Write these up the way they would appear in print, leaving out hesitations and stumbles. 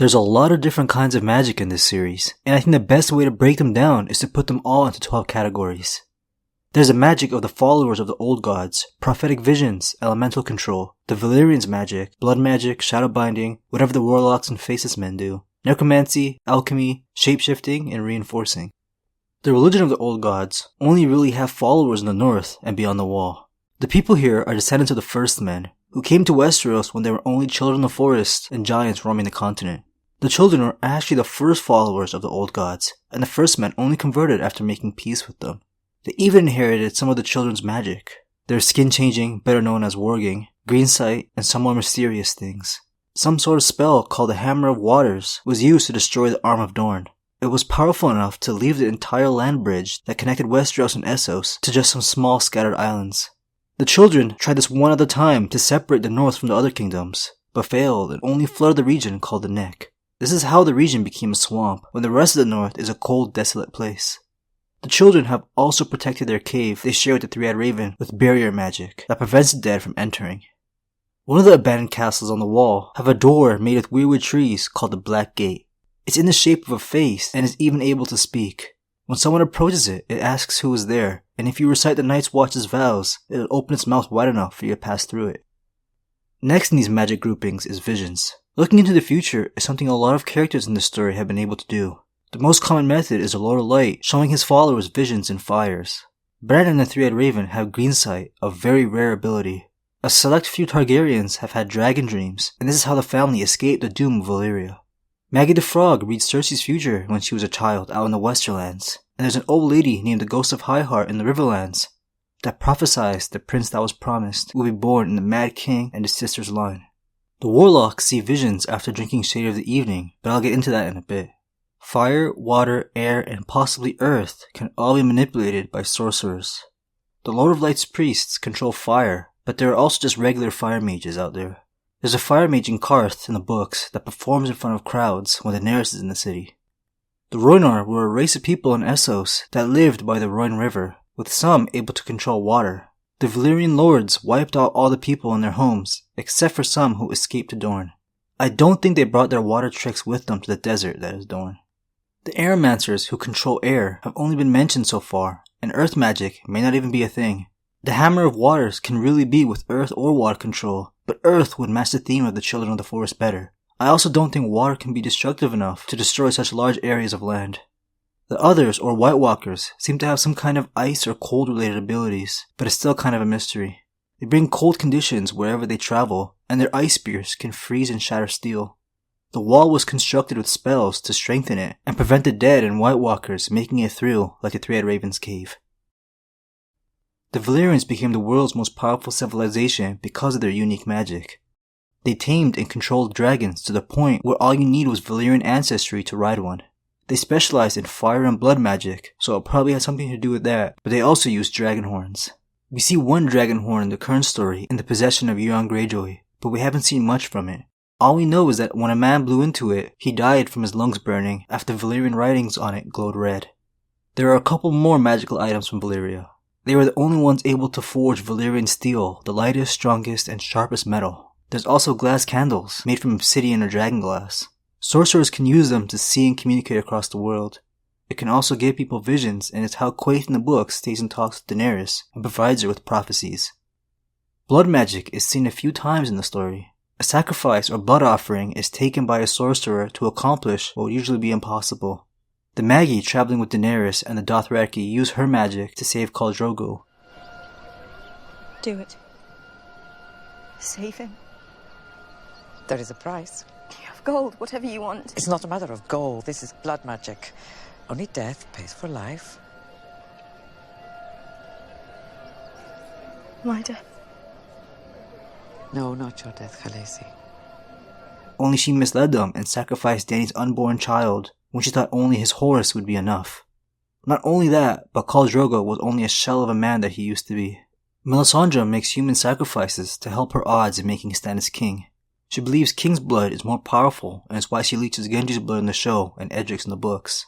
There's a lot of different kinds of magic in this series, and I think the best way to break them down is to put them all into 12 categories. There's the magic of the followers of the old gods, prophetic visions, elemental control, the Valyrian's magic, blood magic, shadowbinding, whatever the warlocks and faceless men do, necromancy, alchemy, shapeshifting, and reinforcing. The religion of the old gods only really have followers in the north and beyond the wall. The people here are descendants of the first men, who came to Westeros when they were only children of the forest and giants roaming the continent. The children were actually the first followers of the old gods, and the first men only converted after making peace with them. They even inherited some of the children's magic. Their skin changing, better known as warging, green sight, and some more mysterious things. Some sort of spell called the Hammer of Waters was used to destroy the Arm of Dorne. It was powerful enough to leave the entire land bridge that connected Westeros and Essos to just some small scattered islands. The children tried this one at a time to separate the north from the other kingdoms, but failed and only flooded the region called the Neck. This is how the region became a swamp, when the rest of the north is a cold, desolate place. The children have also protected their cave they share with the Three-Eyed Raven with barrier magic that prevents the dead from entering. One of the abandoned castles on the wall have a door made with weirwood trees called the Black Gate. It's in the shape of a face and is even able to speak. When someone approaches it, it asks who is there, and if you recite the Night's Watch's vows, it'll open its mouth wide enough for you to pass through it. Next in these magic groupings is visions. Looking into the future is something a lot of characters in this story have been able to do. The most common method is the Lord of Light showing his followers visions and fires. Bran and the Three-Eyed Raven have green sight, a very rare ability. A select few Targaryens have had dragon dreams, and this is how the family escaped the doom of Valyria. Maggie the Frog reads Cersei's future when she was a child out in the Westerlands, and there's an old lady named the Ghost of Highheart in the Riverlands that prophesies the prince that was promised will be born in the Mad King and his sister's line. The Warlocks see visions after drinking Shade of the Evening, but I'll get into that in a bit. Fire, water, air, and possibly earth can all be manipulated by sorcerers. The Lord of Light's priests control fire, but there are also just regular fire mages out there. There's a fire mage in Karth in the books that performs in front of crowds when Daenerys is in the city. The Rhoynar were a race of people in Essos that lived by the Rhoyne River, with some able to control water. The Valyrian lords wiped out all the people in their homes, except for some who escaped to Dorne. I don't think they brought their water tricks with them to the desert that is Dorne. The Aeromancers who control air have only been mentioned so far, and earth magic may not even be a thing. The Hammer of Waters can really be with earth or water control, but earth would match the theme of the Children of the Forest better. I also don't think water can be destructive enough to destroy such large areas of land. The others, or White Walkers, seem to have some kind of ice or cold related abilities, but it's still kind of a mystery. They bring cold conditions wherever they travel, and their ice spears can freeze and shatter steel. The wall was constructed with spells to strengthen it and prevent the dead and White Walkers making it through like the Three-Eyed Raven's cave. The Valyrians became the world's most powerful civilization because of their unique magic. They tamed and controlled dragons to the point where all you need was Valyrian ancestry to ride one. They specialized in fire and blood magic, so it probably had something to do with that, but they also used dragon horns. We see one dragon horn in the current story in the possession of Euron Greyjoy, but we haven't seen much from it. All we know is that when a man blew into it, he died from his lungs burning after Valyrian writings on it glowed red. There are a couple more magical items from Valyria. They were the only ones able to forge Valyrian steel, the lightest, strongest, and sharpest metal. There's also glass candles, made from obsidian or dragon glass. Sorcerers can use them to see and communicate across the world. It can also give people visions, and it's how Quaithe in the book stays in talks with Daenerys and provides her with prophecies. Blood magic is seen a few times in the story. A sacrifice or blood offering is taken by a sorcerer to accomplish what would usually be impossible. The Maggie traveling with Daenerys and the Dothraki use her magic to save Khal Drogo. Do it. Save him. There is a price. You have gold, whatever you want. It's not a matter of gold. This is blood magic. Only death pays for life. My death. No, not your death, Khaleesi. Only she misled them and sacrificed Dany's unborn child when she thought only his horse would be enough. Not only that, but Khal Drogo was only a shell of a man that he used to be. Melisandre makes human sacrifices to help her odds in making Stannis king. She believes King's blood is more powerful, and it's why she leeches Gendry's blood in the show and Edric's in the books.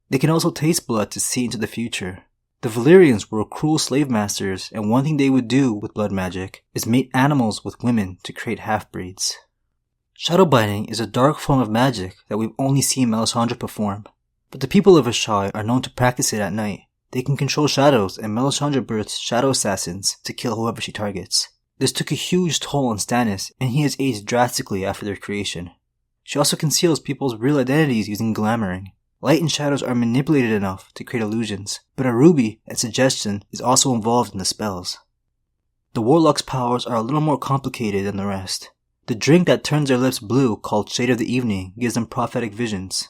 They can also taste blood to see into the future. The Valyrians were cruel slave masters, and one thing they would do with blood magic is mate animals with women to create half-breeds. Shadowbinding is a dark form of magic that we've only seen Melisandre perform, but the people of Asshai are known to practice it at night. They can control shadows, and Melisandre births shadow assassins to kill whoever she targets. This took a huge toll on Stannis, and he has aged drastically after their creation. She also conceals people's real identities using glamoring. Light and shadows are manipulated enough to create illusions, but a ruby and suggestion is also involved in the spells. The Warlock's powers are a little more complicated than the rest. The drink that turns their lips blue, called Shade of the Evening, gives them prophetic visions.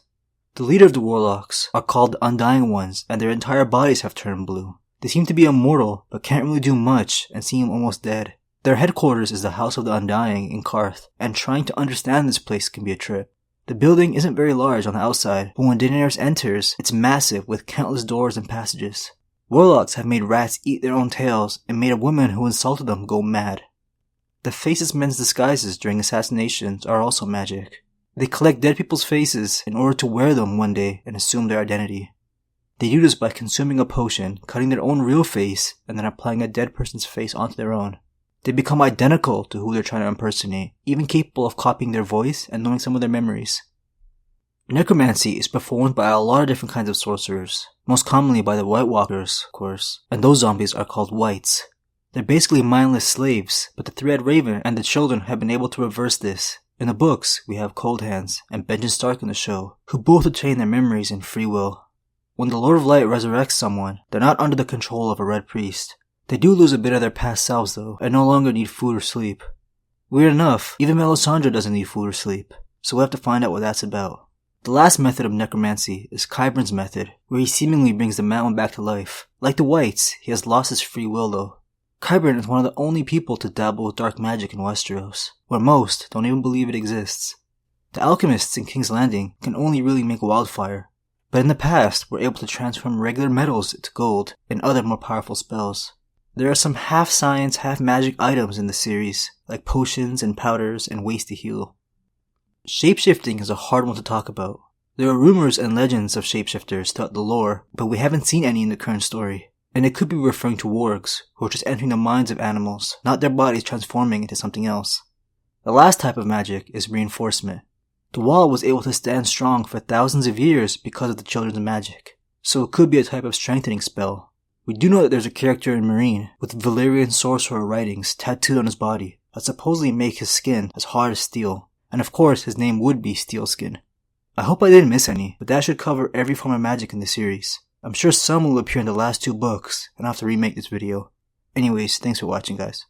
The leader of the Warlocks are called the Undying Ones, and their entire bodies have turned blue. They seem to be immortal, but can't really do much and seem almost dead. Their headquarters is the House of the Undying in Qarth, and trying to understand this place can be a trip. The building isn't very large on the outside, but when Daenerys enters, it's massive with countless doors and passages. Warlocks have made rats eat their own tails and made a woman who insulted them go mad. The faceless men's disguises during assassinations are also magic. They collect dead people's faces in order to wear them one day and assume their identity. They do this by consuming a potion, cutting their own real face, and then applying a dead person's face onto their own. They become identical to who they're trying to impersonate, even capable of copying their voice and knowing some of their memories. Necromancy is performed by a lot of different kinds of sorcerers, most commonly by the White Walkers, of course, and those zombies are called whites. They're basically mindless slaves, but the Three-Eyed Raven and the children have been able to reverse this. In the books, we have Cold Hands and Benjen Stark in the show, who both retain their memories and free will. When the Lord of Light resurrects someone, they're not under the control of a Red Priest. They do lose a bit of their past selves though, and no longer need food or sleep. Weird enough, even Melisandre doesn't need food or sleep, so we'll have to find out what that's about. The last method of necromancy is Qyburn's method, where he seemingly brings the mountain back to life. Like the Whites, he has lost his free will though. Qyburn is one of the only people to dabble with dark magic in Westeros, where most don't even believe it exists. The alchemists in King's Landing can only really make wildfire, but in the past were able to transform regular metals into gold and other more powerful spells. There are some half-science, half-magic items in the series, like potions and powders and ways to heal. Shapeshifting is a hard one to talk about. There are rumors and legends of shapeshifters throughout the lore, but we haven't seen any in the current story. And it could be referring to wargs, who are just entering the minds of animals, not their bodies transforming into something else. The last type of magic is reinforcement. The Wall was able to stand strong for thousands of years because of the children's magic, so it could be a type of strengthening spell. We do know that there's a character in Meereen with Valyrian sorcerer writings tattooed on his body that supposedly make his skin as hard as steel, and of course his name would be Steelskin. I hope I didn't miss any, but that should cover every form of magic in the series. I'm sure some will appear in the last 2 books, and I'll have to remake this video. Anyways, thanks for watching guys.